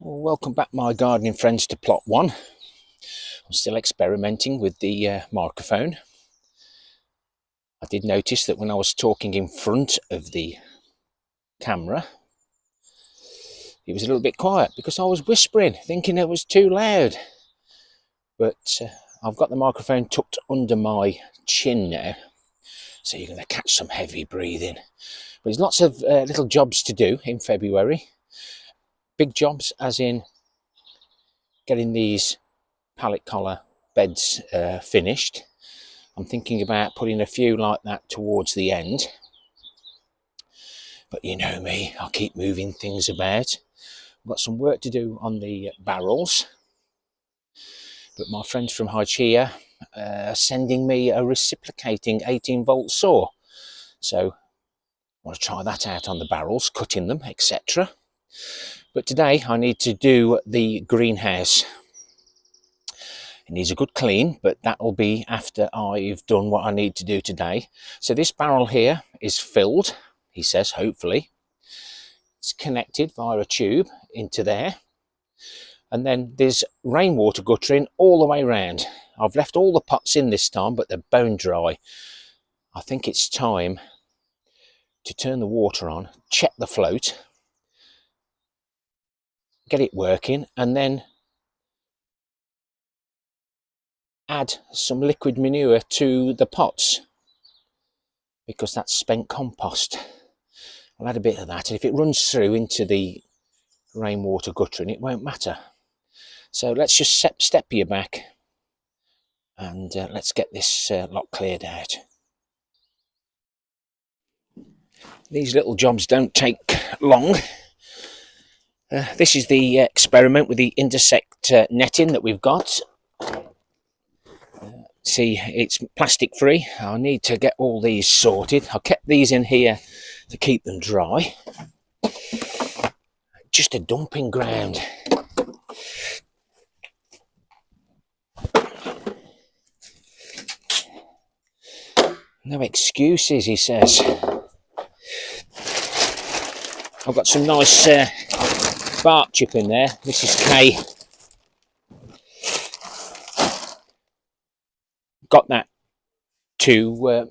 Well, welcome back, my gardening friends, to plot one. I'm still experimenting with the microphone. I did notice that when I was talking in front of the camera, it was a little bit quiet because I was whispering, thinking it was too loud. But I've got the microphone tucked under my chin now, so you're going to catch some heavy breathing. But there's lots of little jobs to do in February. Big jobs as in getting these pallet collar beds finished. I'm thinking about putting a few like that towards the end, but you know me, I'll keep moving things about. I've got some work to do on the barrels, but my friends from Hygeia are sending me a reciprocating 18-volt saw, so I want to try that out on the barrels, cutting them, etc. But today I need to do the greenhouse. It needs a good clean, but that'll be after I've done what I need to do today. So this barrel here is filled, he says, hopefully. It's connected via a tube into there. And then there's rainwater guttering all the way around. I've left all the pots in this time, but they're bone dry. I think it's time to turn the water on, check the float, get it working, and then add some liquid manure to the pots, because that's spent compost. I'll add a bit of that, and if it runs through into the rainwater guttering, it won't matter. So let's just step you back and let's get this lot cleared out. These little jobs don't take long. This is the experiment with the intersect netting that we've got. See, it's plastic free. I need to get all these sorted. I kept these in here to keep them dry. Just a dumping ground. No excuses, he says. I've got some nice bark chip in there. This is K. Got that to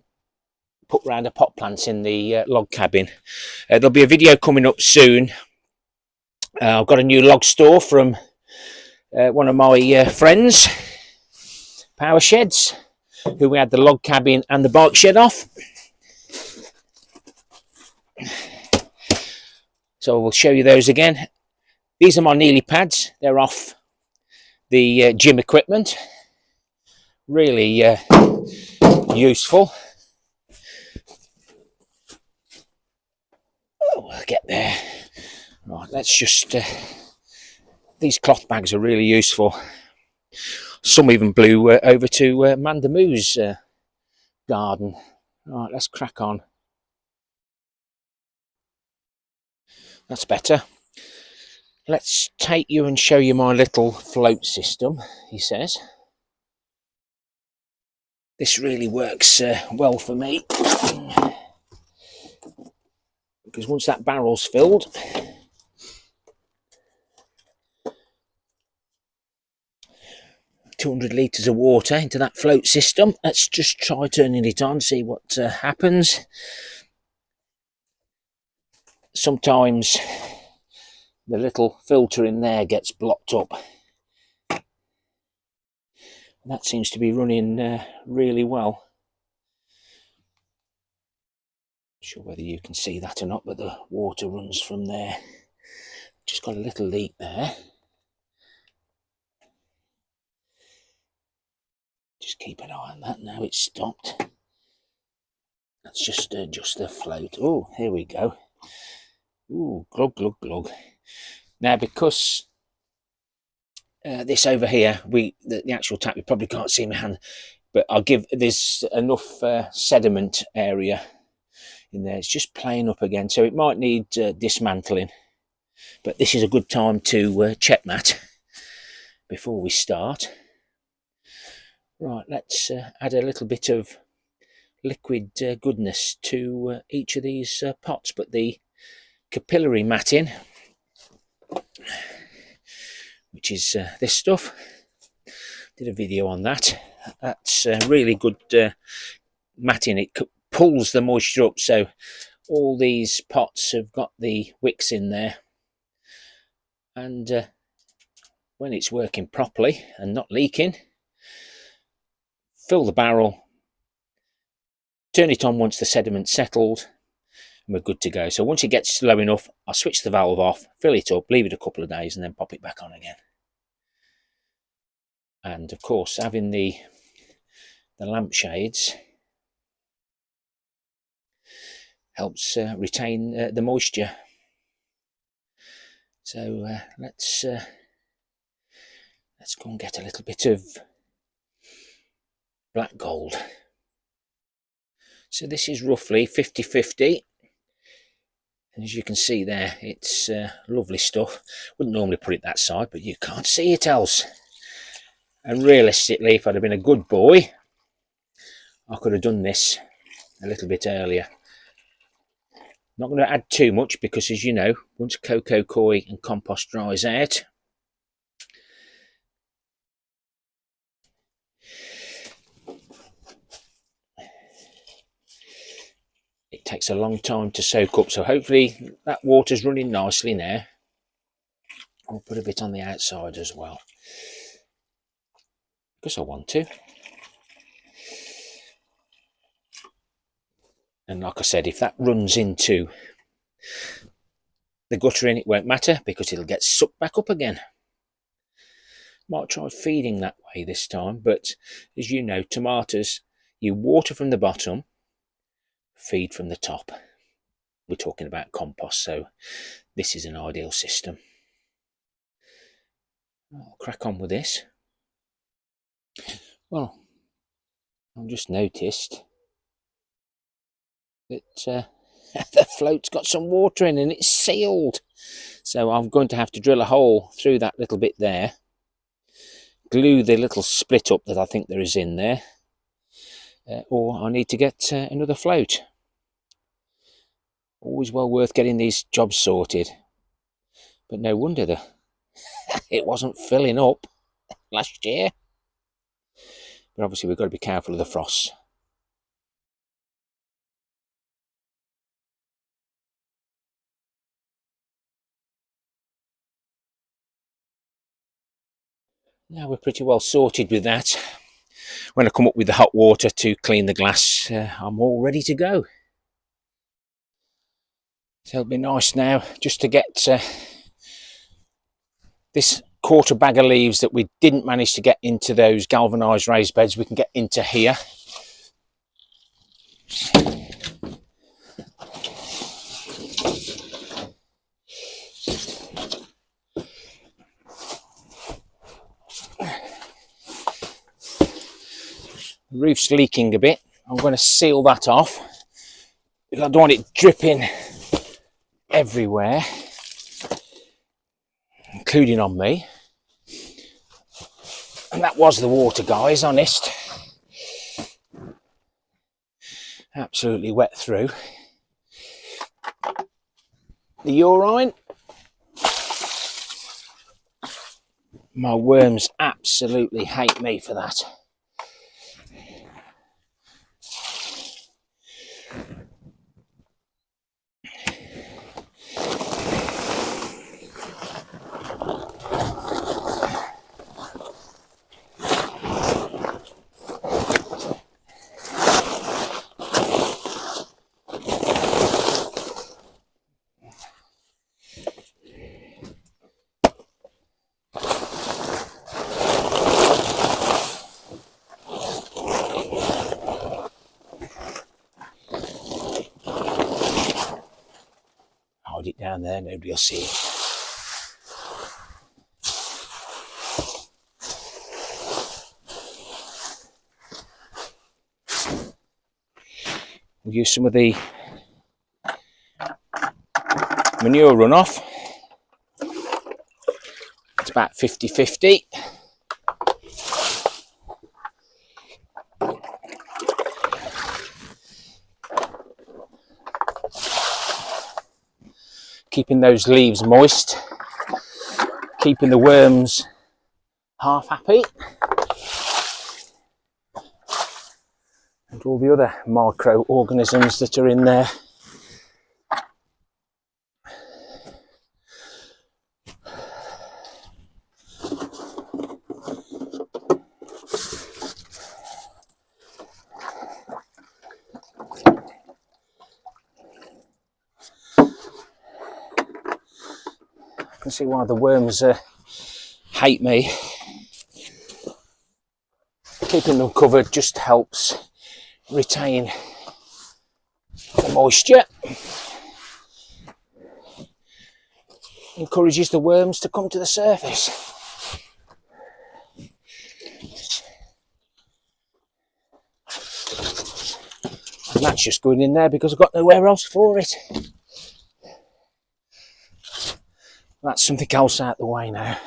put round the pot plants in the log cabin. There'll be a video coming up soon. I've got a new log store from one of my friends, Power Sheds, who we had the log cabin and the bike shed off. So we'll show you those again. These are my Neely pads. They're off the gym equipment. Really useful. Oh, we'll get there. Right, let's just... these cloth bags are really useful. Some even blew over to Mandamu's garden. Right, let's crack on. That's better. Let's take you and show you my little float system, he says. This really works well for me, because once that barrel's filled, $200 litres of water into that float system. Let's just try turning it on, see what happens. Sometimes the little filter in there gets blocked up. That seems to be running really well. Not sure whether you can see that or not, but the water runs from there. Just got a little leak there. Just keep an eye on that. Now it's stopped. Let's just adjust the float. Oh, here we go. Ooh, glug, glug, glug. Now, because this over here, the actual tap, you probably can't see my hand, but there's enough sediment area in there. It's just playing up again, so it might need dismantling. But this is a good time to check that before we start. Right, let's add a little bit of liquid goodness to each of these pots. But the capillary matting which is this stuff. Did a video on that. That's really good matting. It pulls the moisture up, so all these pots have got the wicks in there, and when it's working properly and not leaking, fill the barrel, turn it on once the sediment's settled, and we're good to go. So once it gets low enough, I'll switch the valve off, fill it up, leave it a couple of days, and then pop it back on again. And of course, having the lampshades helps retain the moisture. So let's go and get a little bit of black gold. So this is roughly 50-50. And as you can see there, it's lovely stuff. Wouldn't normally put it that side, but you can't see it else. And realistically, if I'd have been a good boy, I could have done this a little bit earlier. Not going to add too much because, as you know, once cocoa coir and compost dries out, it takes a long time to soak up. So hopefully that water's running nicely now. I'll put a bit on the outside as well, because I want to. And like I said, if that runs into the guttering, it won't matter because it'll get sucked back up again. Might try feeding that way this time, but as you know, tomatoes, you water from the bottom, feed from the top. We're talking about compost, so this is an ideal system. I'll crack on with this. Well, I've just noticed that the float's got some water in and it's sealed. So I'm going to have to drill a hole through that little bit there, glue the little split up that I think there is in there, or I need to get another float. Always well worth getting these jobs sorted. But no wonder it wasn't filling up last year. But obviously we've got to be careful of the frosts. Now we're pretty well sorted with that. When I come up with the hot water to clean the glass, I'm all ready to go. So it'll be nice now just to get this quarter bag of leaves that we didn't manage to get into those galvanised raised beds, we can get into here. The roof's leaking a bit. I'm going to seal that off because I don't want it dripping everywhere, including on me. And that was the water, guys, honest. Absolutely wet through. The urine. My worms absolutely hate me for that. It down there, nobody will see it. We'll use some of the manure runoff. It's about 50-50. Keeping those leaves moist, keeping the worms half happy, and all the other microorganisms that are in there. I can see why the worms hate me. Keeping them covered just helps retain the moisture, encourages the worms to come to the surface. And that's just going in there because I've got nowhere else for it. That's something else out the way now.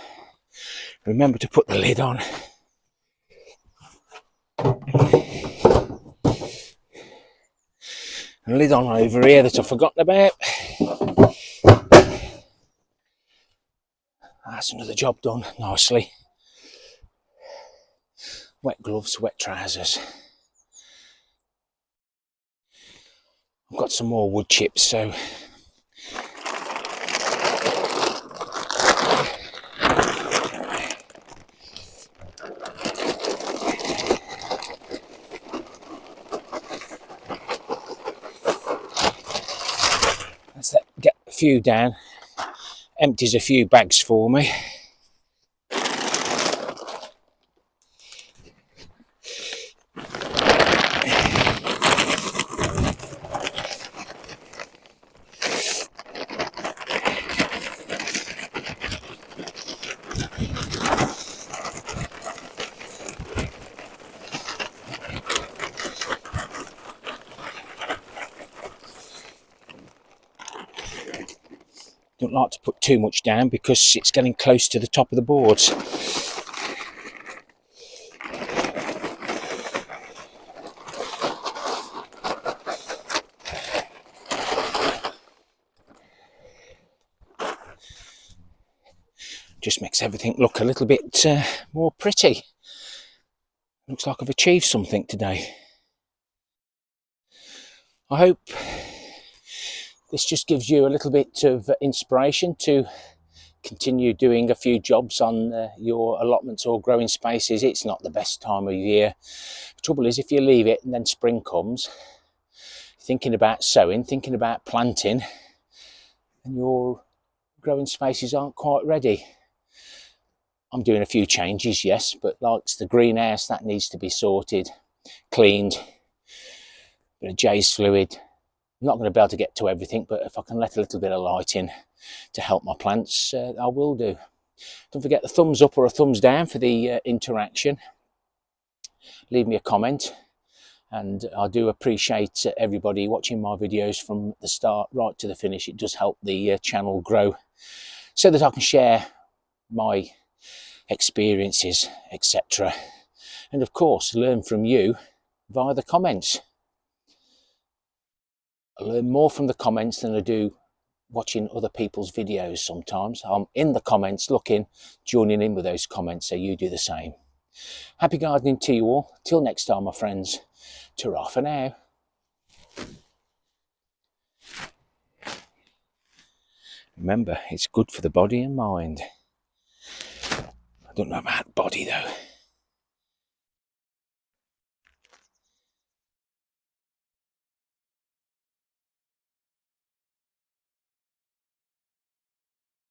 Remember to put the lid on. A lid on over here that I've forgotten about. That's another job done nicely. Wet gloves, wet trousers. I've got some more wood chips, so let's get a few down. Empties a few bags for me. Don't like to put too much down because it's getting close to the top of the boards. Just makes everything look a little bit more pretty. Looks like I've achieved something today. I hope this just gives you a little bit of inspiration to continue doing a few jobs on your allotments or growing spaces. It's not the best time of year. The trouble is, if you leave it and then spring comes, thinking about sowing, thinking about planting, and your growing spaces aren't quite ready. I'm doing a few changes, yes, but like the greenhouse, that needs to be sorted, cleaned, bit of J's fluid. I'm not going to be able to get to everything, but if I can let a little bit of light in to help my plants, I will do. Don't forget the thumbs up or a thumbs down for the interaction. Leave me a comment, and I do appreciate everybody watching my videos from the start right to the finish. It does help the channel grow so that I can share my experiences, etc. And of course, learn from you via the comments. I learn more from the comments than I do watching other people's videos sometimes. I'm in the comments looking, joining in with those comments, so you do the same. Happy gardening to you all. Till next time, my friends. Ta-ra for now. Remember, it's good for the body and mind. I don't know about body though.